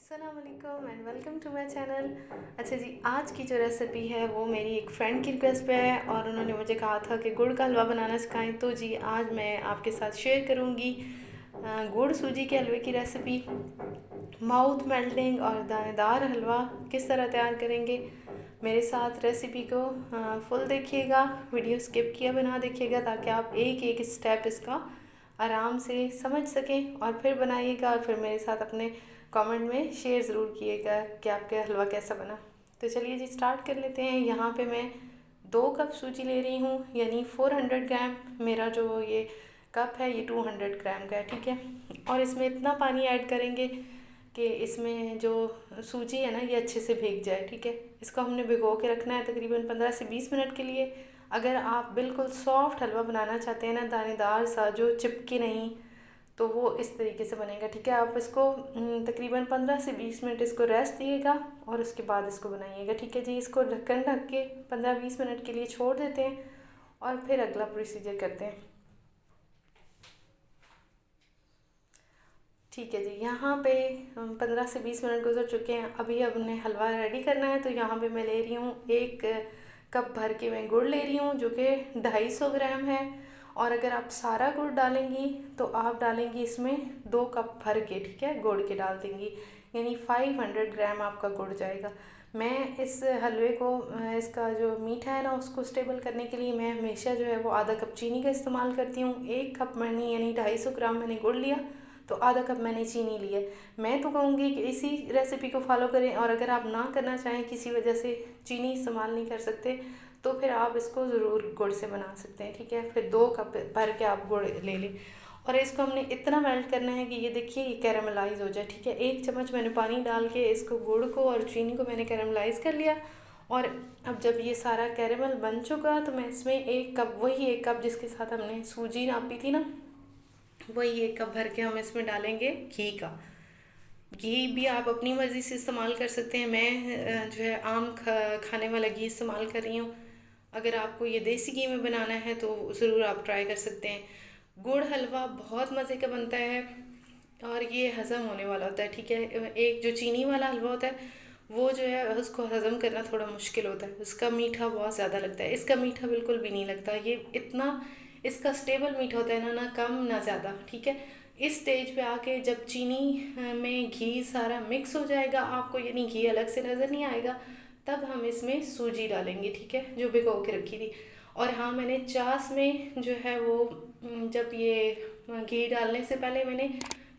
अस्सलाम वालेकुम and welcome to my channel. अच्छा जी, आज की जो रेसिपी है वो मेरी एक फ़्रेंड की रिक्वेस्ट पे है और उन्होंने मुझे कहा था कि गुड़ का हलवा बनाना सिखाएं। तो जी आज मैं आपके साथ शेयर करूंगी गुड़ सूजी के हलवे की रेसिपी। माउथ मेल्टिंग और दानेदार हलवा किस तरह तैयार करेंगे, मेरे साथ रेसिपी को फुल देखिएगा, वीडियो स्किप किया बिना देखिएगा ताकि आप एक एक स्टेप इसका आराम से समझ सकें और फिर बनाइएगा और फिर मेरे साथ अपने कमेंट में शेयर ज़रूर किएगा कि आपका हलवा कैसा बना। तो चलिए जी स्टार्ट कर लेते हैं। यहाँ पे मैं 2 कप सूजी ले रही हूँ, यानी 400 ग्राम। मेरा जो ये कप है ये 200 ग्राम का है, ठीक है। और इसमें इतना पानी ऐड करेंगे कि इसमें जो सूजी है ना ये अच्छे से भीग जाए, ठीक है। इसको हमने भिगो के रखना है तकरीबन 15 से 20 मिनट के लिए। अगर आप बिल्कुल सॉफ्ट हलवा बनाना चाहते हैं ना, दानेदार सा जो चिपके नहीं, तो वो इस तरीके से बनेगा, ठीक है। आप इसको तकरीबन 15 से 20 मिनट इसको रेस्ट दिएगा और उसके बाद इसको बनाइएगा, ठीक है जी। इसको ढक्कन ढक के 15-20 मिनट के लिए छोड़ देते हैं और फिर अगला प्रोसीजर करते हैं। ठीक है जी, यहाँ पे 15 से 20 मिनट गुजर चुके हैं। अभी हमने हलवा रेडी करना है। तो यहाँ पे मैं ले रही हूँ 1 कप भर के मैं गुड़ ले रही हूँ जो कि 250 ग्राम है। और अगर आप सारा गुड़ डालेंगी तो आप डालेंगी इसमें 2 कप भर के, ठीक है, गुड़ के डाल देंगी, यानी 500 ग्राम आपका गुड़ जाएगा। मैं इस हलवे को इसका जो मीठा है ना उसको स्टेबल करने के लिए मैं हमेशा जो है वो आधा कप चीनी का इस्तेमाल करती हूँ। 1 कप मैंने यानी 250 ग्राम मैंने गुड़ लिया तो आधा कप मैंने चीनी ली है। मैं तो कहूँगी कि इसी रेसिपी को फॉलो करें, और अगर आप ना करना चाहें किसी वजह से चीनी इस्तेमाल नहीं कर सकते तो फिर आप इसको ज़रूर गुड़ से बना सकते हैं, ठीक है। फिर 2 कप भर के आप गुड़ ले लें और इसको हमने इतना मेल्ट करना है कि ये देखिए ये कैरामलाइज़ हो जाए, ठीक है। 1 चम्मच मैंने पानी डाल के इसको गुड़ को और चीनी को मैंने कैरामलाइज़ कर लिया। और अब जब ये सारा कैरेमल बन चुका तो मैं इसमें 1 कप, वही 1 कप जिसके साथ हमने सूजी नापी थी ना, वही 1 कप भर के हम इसमें डालेंगे घी का। घी भी आप अपनी मर्ज़ी से इस्तेमाल कर सकते हैं। मैं जो है आम खाने वाला घी इस्तेमाल कर रही हूँ। अगर आपको ये देसी घी में बनाना है तो ज़रूर आप ट्राई कर सकते हैं। गुड़ हलवा बहुत मज़े का बनता है और ये हज़म होने वाला होता है, ठीक है। एक जो चीनी वाला हलवा होता है वो जो है उसको हज़म करना थोड़ा मुश्किल होता है, उसका मीठा बहुत ज़्यादा लगता है। इसका मीठा बिल्कुल भी नहीं लगता, ये इतना इसका स्टेबल मीठा होता है ना कम ना ज़्यादा, ठीक है। इस स्टेज पे आके जब चीनी में घी सारा मिक्स हो जाएगा आपको, यानी घी अलग से नज़र नहीं आएगा, तब हम इसमें सूजी डालेंगे, ठीक है, जो भिगो के रखी थी। और हाँ, मैंने चास में जो है वो जब ये घी डालने से पहले मैंने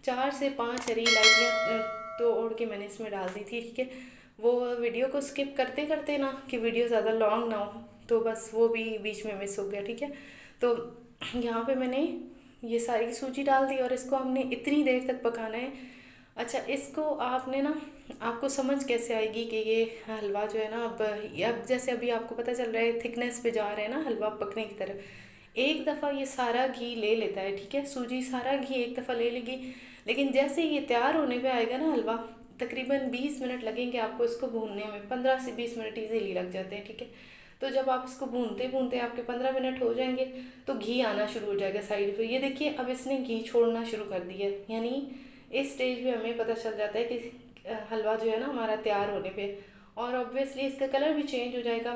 4 से 5 हरी इलायचियाँ तोड़ के मैंने इसमें डाल दी थी, ठीक है। वो वीडियो को स्किप करते करते ना कि वीडियो ज़्यादा लॉन्ग ना हो, तो बस वो भी बीच में मिस हो गया, ठीक है। तो यहाँ पे मैंने ये सारी सूजी डाल दी और इसको हमने इतनी देर तक पकाना है। अच्छा, इसको आपने ना, आपको समझ कैसे आएगी कि ये हलवा जो है ना अब जैसे अभी आपको पता चल रहा है थिकनेस पे जा रहा है ना हलवा पकने की तरफ। एक दफ़ा ये सारा घी ले लेता है, ठीक है, सूजी सारा घी एक दफ़ा ले लेगी, लेकिन जैसे ये तैयार होने पे आएगा ना हलवा, तकरीबन 20 मिनट लगेंगे आपको इसको भूनने में। 15 से 20 मिनट इजीली लग जाते हैं, ठीक है। तो जब आप इसको भूनते भूनते आपके 15 मिनट हो जाएंगे तो घी आना शुरू हो जाएगा साइड पे। ये देखिए अब इसने घी छोड़ना शुरू कर दिया है, यानी इस स्टेज पे हमें पता चल जाता है कि हलवा जो है ना हमारा तैयार होने पे। और ऑब्वियसली इसका कलर भी चेंज हो जाएगा।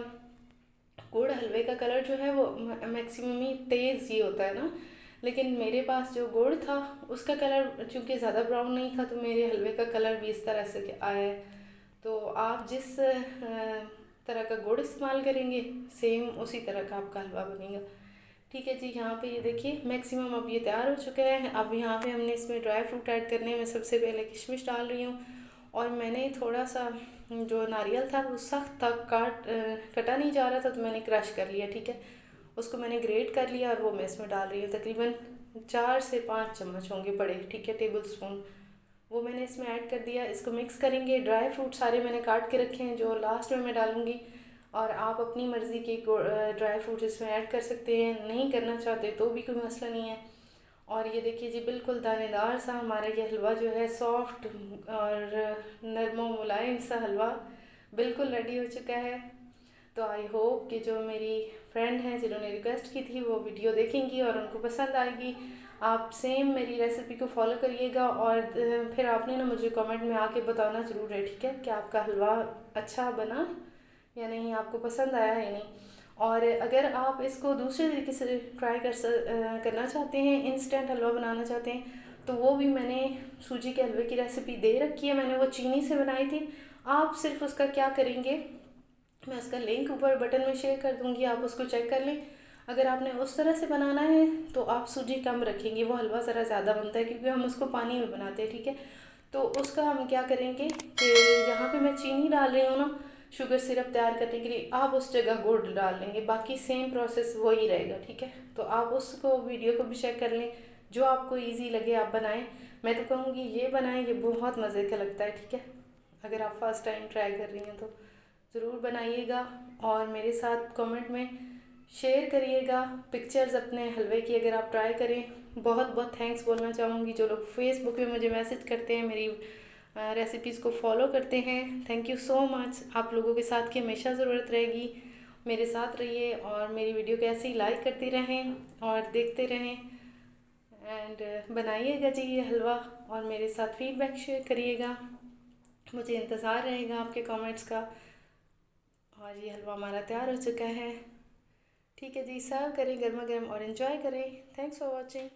गुड़ हलवे का कलर जो है वो मैक्सिमम ही तेज़ ही होता है ना, लेकिन मेरे पास जो गुड़ था उसका कलर चूँकि ज़्यादा ब्राउन नहीं था तो मेरे हलवे का कलर भी इस तरह से आया है। तो आप जिस तरह का गुड़ इस्तेमाल करेंगे सेम उसी तरह का आपका हलवा बनेगा, ठीक है जी। यहाँ पे ये देखिए मैक्सिमम अब ये तैयार हो चुका है। अब यहाँ पे हमने इसमें ड्राई फ्रूट ऐड करने हैं। मैं सबसे पहले किशमिश डाल रही हूँ और मैंने थोड़ा सा जो नारियल था वो सख्त था, कटा नहीं जा रहा था तो मैंने क्रश कर लिया, ठीक है। उसको मैंने ग्रेट कर लिया और वो मैं इसमें डाल रही हूँ। तकरीबन 4 से 5 चम्मच होंगे बड़े, ठीक है, टेबल स्पून, वो मैंने इसमें ऐड कर दिया। इसको मिक्स करेंगे। ड्राई फ्रूट सारे मैंने काट के रखे हैं जो लास्ट में मैं डालूँगी, और आप अपनी मर्ज़ी के ड्राई फ्रूट इसमें ऐड कर सकते हैं, नहीं करना चाहते तो भी कोई मसला नहीं है। और ये देखिए जी बिल्कुल दानेदार सा हमारा ये हलवा जो है, सॉफ्ट और नरम मुलायम सा हलवा बिल्कुल रेडी हो चुका है। तो आई होप कि जो मेरी फ्रेंड हैं जिन्होंने रिक्वेस्ट की थी वो वीडियो देखेंगी और उनको पसंद आएगी। आप सेम मेरी रेसिपी को फॉलो करिएगा और फिर आपने ना मुझे कमेंट में आके बताना ज़रूर है, ठीक है, कि आपका हलवा अच्छा बना या नहीं, आपको पसंद आया या नहीं। और अगर आप इसको दूसरे तरीके से ट्राई करना चाहते हैं, इंस्टेंट हलवा बनाना चाहते हैं, तो वो भी मैंने सूजी के हलवे की रेसिपी दे रखी है। मैंने वो चीनी से बनाई थी। आप सिर्फ उसका क्या करेंगे, मैं उसका लिंक ऊपर बटन में शेयर कर दूँगी, आप उसको चेक कर लें। अगर आपने उस तरह से बनाना है तो आप सूजी कम रखेंगे, वो हलवा ज़रा ज़्यादा बनता है क्योंकि हम उसको पानी में बनाते हैं, ठीक है। तो उसका हम क्या करेंगे कि यहाँ पे मैं चीनी डाल रही हूँ ना शुगर सिरप तैयार करने के लिए, आप उस जगह गुड़ डाल लेंगे, बाकी सेम प्रोसेस वही रहेगा, ठीक है। तो आप उसको वीडियो को भी चेक कर लें, जो आपको ईजी लगे आप बनाएं। मैं तो कहूँगी ये बनाएं, ये बहुत मज़े का लगता है, ठीक है। अगर आप फर्स्ट टाइम ट्राई कर रही हैं तो ज़रूर बनाइएगा और मेरे साथ कमेंट में शेयर करिएगा पिक्चर्स अपने हलवे की अगर आप ट्राई करें। बहुत बहुत थैंक्स बोलना चाहूँगी जो लोग फेसबुक पे मुझे मैसेज करते हैं, मेरी रेसिपीज़ को फॉलो करते हैं। Thank you so much. आप लोगों के साथ की हमेशा ज़रूरत रहेगी, मेरे साथ रहिए और मेरी वीडियो को ऐसे ही लाइक करते रहें और देखते रहें। एंड बनाइएगा जी ये हलवा और मेरे साथ फीडबैक शेयर करिएगा, मुझे इंतज़ार रहेगा आपके कमेंट्स का। और ये हलवा हमारा तैयार हो चुका है, ठीक है जी। सर्व करें गर्मा गर्म और इन्जॉय करें। Thanks for watching.